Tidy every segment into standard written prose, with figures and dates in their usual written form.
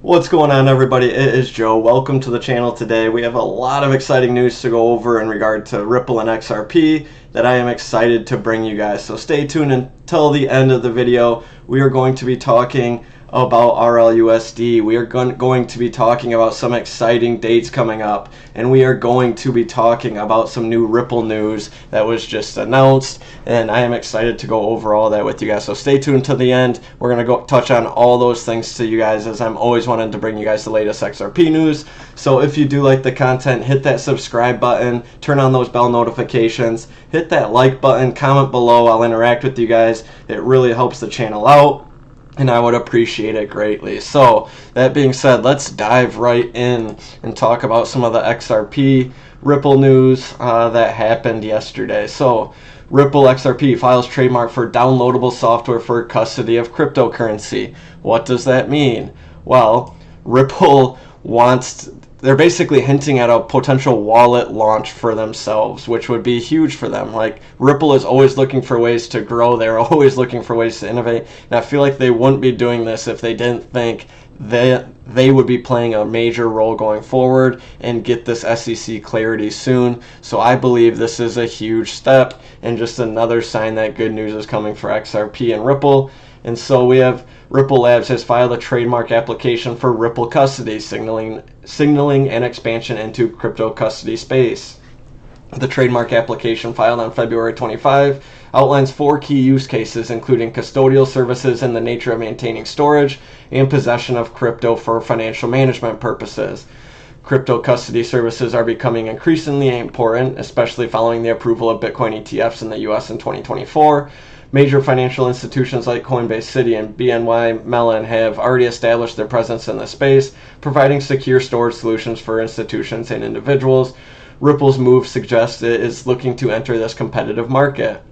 What's going on, everybody? It is Joe. Welcome to the channel today. We have a lot of exciting news to go over in regard to Ripple and XRP that I am excited to bring you guys. So stay tuned until the end of the video. We are going to be talking about RLUSD. We are going to be talking about some exciting dates coming up, and we are going to be talking about some new Ripple news that was just announced, and I am excited to go over all that with you guys. So stay tuned to the end. We're going to go touch on all those things to you guys, as I'm always wanting to bring you guys the latest XRP news. So if you do like the content, hit that subscribe button, turn on those bell notifications, hit that like button, comment below. I'll interact with you guys. It really helps the channel out, and I would appreciate it greatly. So that being said, let's dive right in and talk about some of the XRP Ripple news that happened yesterday. So Ripple XRP files trademark for downloadable software for custody of cryptocurrency. What does that mean? Well, Ripple they're basically hinting at a potential wallet launch for themselves, which would be huge for them. Like, Ripple is always looking for ways to grow. They're always looking for ways to innovate. And I feel like they wouldn't be doing this if they didn't think they would be playing a major role going forward and get this SEC clarity soon. So I believe this is a huge step and just another sign that good news is coming for XRP and Ripple. And so we have Ripple Labs has filed a trademark application for Ripple custody, signaling an expansion into crypto custody space. The trademark application, filed on February 25, outlines 4 key use cases, including custodial services in the nature of maintaining storage and possession of crypto for financial management purposes. Crypto custody services are becoming increasingly important, especially following the approval of Bitcoin ETFs in the US in 2024. Major financial institutions like Coinbase, Citi, and BNY Mellon have already established their presence in the space, providing secure storage solutions for institutions and individuals. Ripple's move suggests it is looking to enter this competitive market.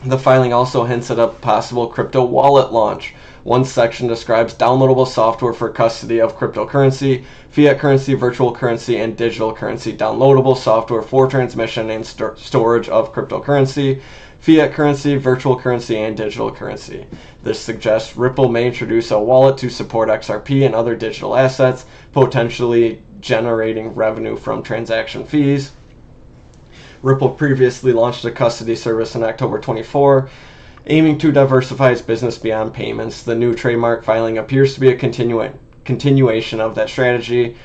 The filing also hints at a possible crypto wallet launch. One section describes downloadable software for custody of cryptocurrency, fiat currency, virtual currency, and digital currency. Downloadable software for transmission and storage of cryptocurrency, fiat currency, virtual currency, and digital currency. This suggests Ripple may introduce a wallet to support XRP and other digital assets, potentially generating revenue from transaction fees. Ripple previously launched a custody service in October 24, aiming to diversify its business beyond payments. The new trademark filing appears to be a continuation of that strategy.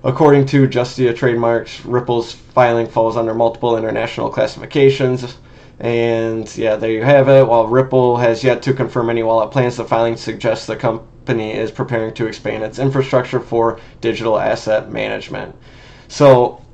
According to Justia Trademarks, Ripple's filing falls under multiple international classifications. And yeah, there you have it. While Ripple has yet to confirm any wallet plans, the filing suggests the company is preparing to expand its infrastructure for digital asset management. So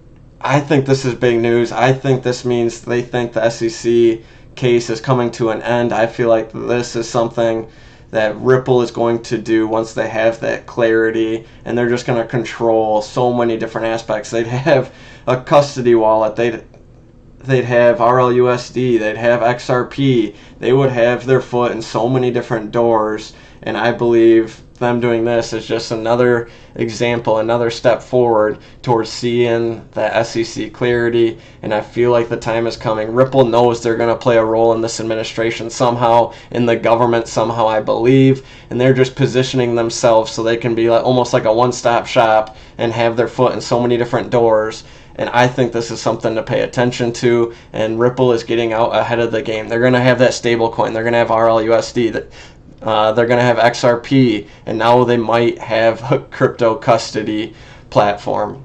I think this is big news. I think this means they think the SEC case is coming to an end. I feel like this is something that Ripple is going to do once they have that clarity, and they're just going to control so many different aspects. They'd have a custody wallet, they'd have RLUSD, they'd have XRP, they would have their foot in so many different doors, and I believe them doing this is just another example, another step forward towards seeing that SEC clarity, and I feel like the time is coming. Ripple knows they're going to play a role in this administration somehow, in the government somehow, I believe, and they're just positioning themselves so they can be almost like a one-stop shop and have their foot in so many different doors. And I think this is something to pay attention to, and Ripple is getting out ahead of the game. They're going to have that stablecoin. They're going to have RLUSD. They're going to have XRP, and now they might have a crypto custody platform.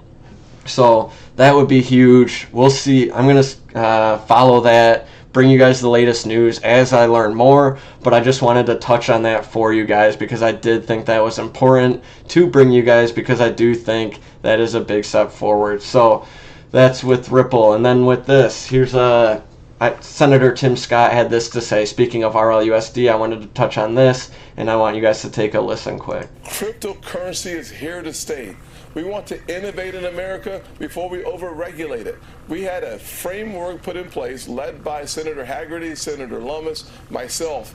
So that would be huge. We'll see. I'm going to follow that, bring you guys the latest news as I learn more, but I just wanted to touch on that for you guys because I did think that was important to bring you guys, because I do think that is a big step forward. So that's with Ripple. And then with this, here's Senator Tim Scott had this to say. Speaking of RLUSD, I wanted to touch on this, and I want you guys to take a listen quick. Cryptocurrency is here to stay. We want to innovate in America before we over-regulate it. We had a framework put in place led by Senator Hagerty, Senator Lummis, myself,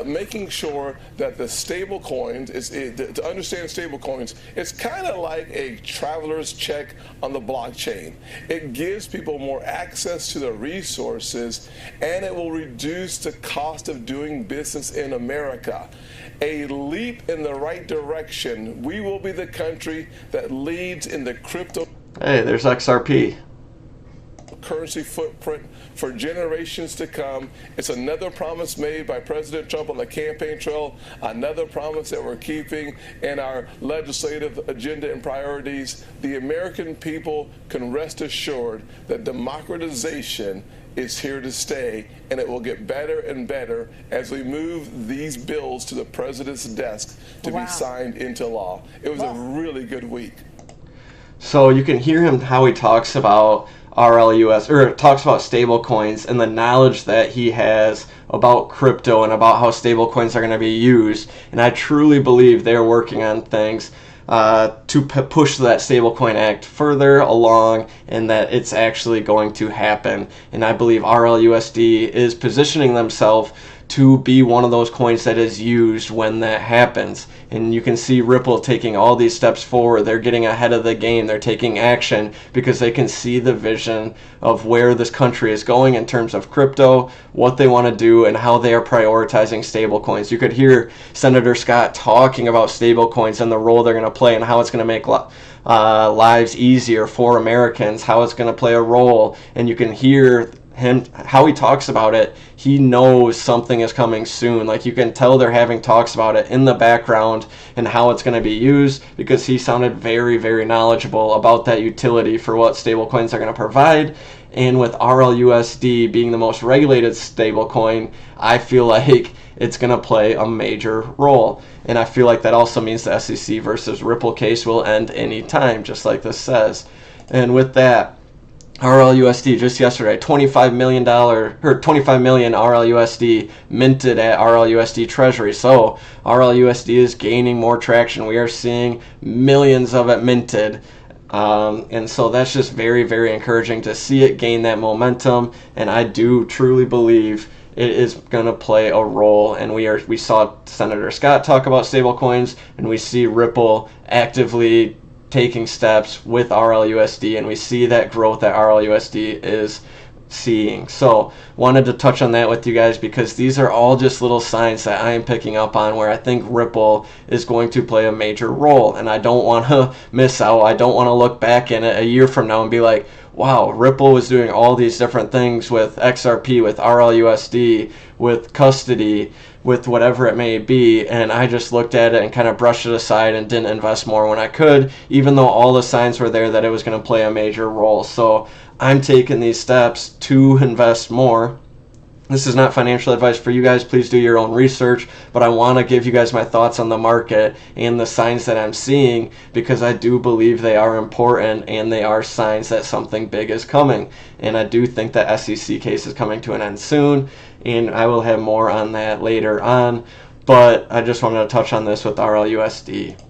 making sure that the stable coins, to understand stable coins, it's kind of like a traveler's check on the blockchain. It gives people more access to the resources, and it will reduce the cost of doing business in America. a leap in the right direction. We will be the country that leads in the crypto. Hey, there's XRP. Currency footprint for generations to come. It's another promise made by President Trump on the campaign trail, another promise that we're keeping in our legislative agenda and priorities. The American people can rest assured that democratization is here to stay, and it will get better and better as we move these bills to the president's desk to be signed into law. It was a really good week. So you can hear him how he talks about RLUS, or talks about stablecoins and the knowledge that he has about crypto and about how stablecoins are going to be used. And I truly believe they're working on things to push that stablecoin act further along, and that it's actually going to happen. And I believe RLUSD is positioning themselves to be one of those coins that is used when that happens. And you can see Ripple taking all these steps forward. They're getting ahead of the game. They're taking action because they can see the vision of where this country is going in terms of crypto, what they want to do, and how they are prioritizing stablecoins. You could hear Senator Scott talking about stablecoins and the role they're going to play and how it's going to make lives easier for Americans, how it's going to play a role. And you can hear him how he talks about it. He knows something is coming soon. Like, you can tell they're having talks about it in the background and how it's going to be used, because he sounded very, very knowledgeable about that utility for what stablecoins are going to provide. And with RLUSD being the most regulated stablecoin, I feel like it's going to play a major role. And I feel like that also means the SEC versus Ripple case will end any time, just like this says. And with that, RLUSD just yesterday, $25 million RLUSD minted at RLUSD Treasury. So RLUSD is gaining more traction. We are seeing millions of it minted. And so that's just very, very encouraging to see it gain that momentum. And I do truly believe it is going to play a role. And we saw Senator Scott talk about stablecoins, and we see Ripple actively taking steps with RLUSD, and we see that growth that RLUSD is seeing. So wanted to touch on that with you guys, because these are all just little signs that I am picking up on where I think Ripple is going to play a major role, and I don't want to miss out. I don't want to look back in it a year from now and be like, wow, Ripple was doing all these different things with XRP, with RLUSD, with custody, with whatever it may be, and I just looked at it and kind of brushed it aside and didn't invest more when I could, even though all the signs were there that it was going to play a major role. So I'm taking these steps to invest more. This is not financial advice for you guys. Please do your own research, but I want to give you guys my thoughts on the market and the signs that I'm seeing, because I do believe they are important and they are signs that something big is coming. And I do think that SEC case is coming to an end soon, and I will have more on that later on, but I just wanted to touch on this with RLUSD.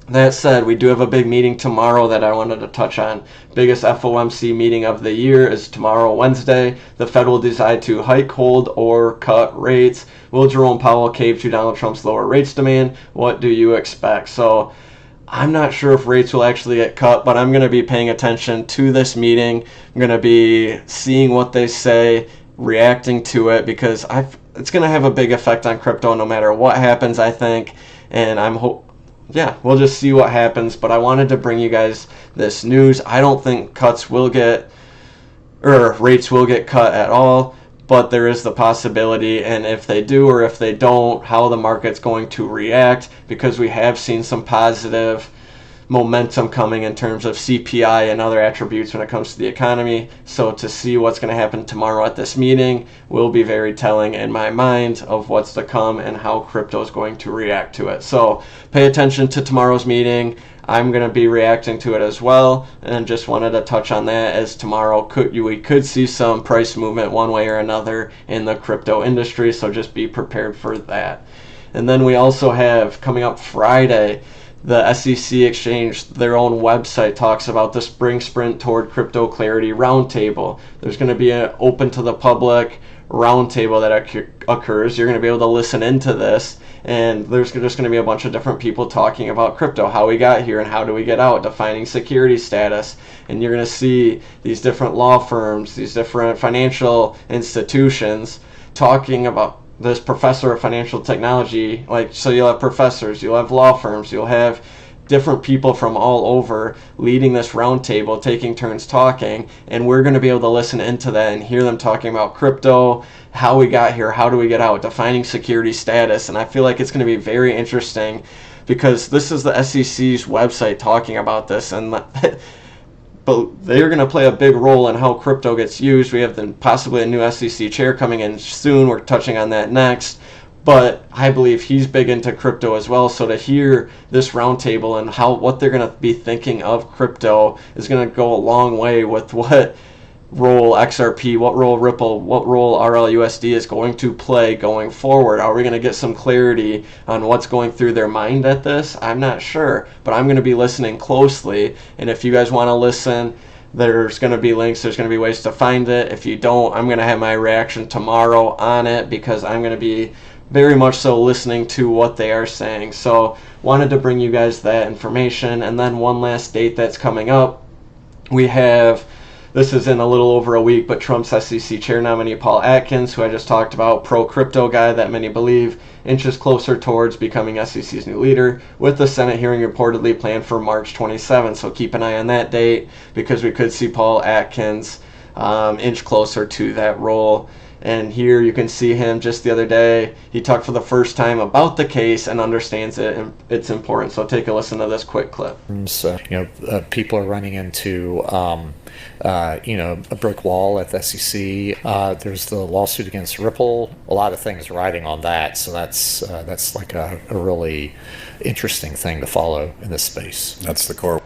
That said, we do have a big meeting tomorrow that I wanted to touch on. Biggest FOMC meeting of the year is tomorrow, Wednesday. The Fed will decide to hike, hold, or cut rates. Will Jerome Powell cave to Donald Trump's lower rates demand? What do you expect? So I'm not sure if rates will actually get cut, but I'm going to be paying attention to this meeting. I'm going to be seeing what they say, reacting to it, because it's going to have a big effect on crypto no matter what happens, I think. And we'll just see what happens. But I wanted to bring you guys this news. I don't think rates will get cut at all, but there is the possibility, and if they do or if they don't, how the market's going to react, because we have seen some positive momentum coming in terms of CPI and other attributes when it comes to the economy. So to see what's going to happen tomorrow at this meeting will be very telling in my mind of what's to come and how crypto is going to react to it. So pay attention to tomorrow's meeting. I'm going to be reacting to it as well, and just wanted to touch on that, as tomorrow we could see some price movement one way or another in the crypto industry, so just be prepared for that. And then we also have, coming up Friday, the SEC Exchange, their own website, talks about the Spring Sprint Toward Crypto Clarity Roundtable. There's going to be an open to the public roundtable that occurs. You're going to be able to listen into this, and there's just going to be a bunch of different people talking about crypto, how we got here and how do we get out, defining security status. And you're going to see these different law firms, these different financial institutions talking about this professor of financial technology, like, so you'll have professors, you'll have law firms, you'll have different people from all over leading this roundtable, taking turns talking, and we're going to be able to listen into that and hear them talking about crypto, how we got here, how do we get out, defining security status. And I feel like it's going to be very interesting because this is the SEC's website talking about this, and but they're going to play a big role in how crypto gets used. We have possibly a new SEC chair coming in soon. We're touching on that next. But I believe he's big into crypto as well. So to hear this roundtable and what they're going to be thinking of crypto is going to go a long way with what role XRP, what role Ripple, what role RLUSD is going to play going forward. Are we going to get some clarity on what's going through their mind at this? I'm not sure, but I'm going to be listening closely. And if you guys want to listen, there's going to be links, there's going to be ways to find it. If you don't, I'm going to have my reaction tomorrow on it because I'm going to be very much so listening to what they are saying. So wanted to bring you guys that information. And then one last date that's coming up, we have, this is in a little over a week, but Trump's SEC chair nominee Paul Atkins, who I just talked about, pro-crypto guy that many believe, inches closer towards becoming SEC's new leader, with the Senate hearing reportedly planned for March 27th. So keep an eye on that date because we could see Paul Atkins inch closer to that role. And here you can see him just the other day. He talked for the first time about the case and understands it and its importance. So take a listen to this quick clip. So, people are running into, a brick wall at the SEC. There's the lawsuit against Ripple. A lot of things riding on that. So that's like a really interesting thing to follow in this space. That's the core.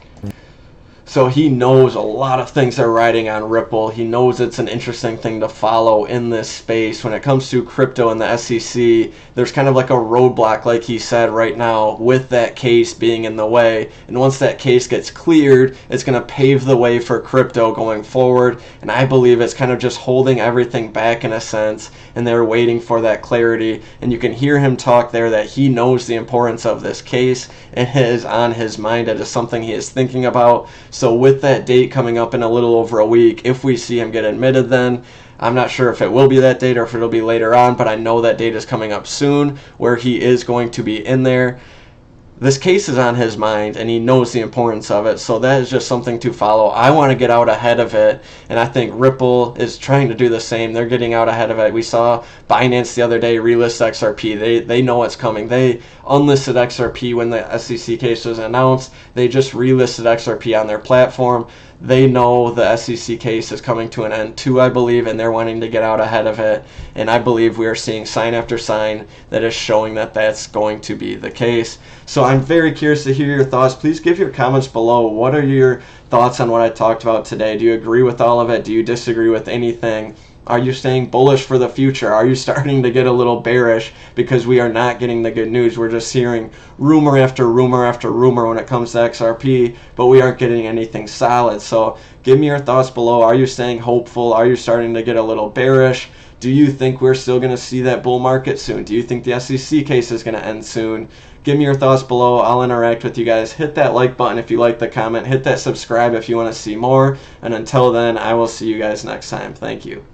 So he knows a lot of things are riding on Ripple. He knows it's an interesting thing to follow in this space. When it comes to crypto and the SEC, there's kind of like a roadblock, like he said right now, with that case being in the way. And once that case gets cleared, it's going to pave the way for crypto going forward. And I believe it's kind of just holding everything back in a sense, and they're waiting for that clarity. And you can hear him talk there that he knows the importance of this case. It is on his mind. It is something he is thinking about. So with that date coming up in a little over a week, if we see him get admitted then, I'm not sure if it will be that date or if it'll be later on, but I know that date is coming up soon where he is going to be in there. This case is on his mind and he knows the importance of it, so that is just something to follow. I want to get out ahead of it, and I think Ripple is trying to do the same. They're getting out ahead of it. We saw Binance the other day relist XRP. They know it's coming. They unlisted XRP when the SEC case was announced. They just relisted XRP on their platform. They know the SEC case is coming to an end too, I believe, and they're wanting to get out ahead of it. And I believe we are seeing sign after sign that is showing that that's going to be the case. So I'm very curious to hear your thoughts. Please give your comments below. What are your thoughts on what I talked about today? Do you agree with all of it? Do you disagree with anything? Are you staying bullish for the future? Are you starting to get a little bearish because we are not getting the good news? We're just hearing rumor after rumor after rumor when it comes to XRP, but we aren't getting anything solid. So give me your thoughts below. Are you staying hopeful? Are you starting to get a little bearish? Do you think we're still going to see that bull market soon? Do you think the SEC case is going to end soon? Give me your thoughts below. I'll interact with you guys. Hit that like button if you like the comment. Hit that subscribe if you want to see more. And until then, I will see you guys next time. Thank you.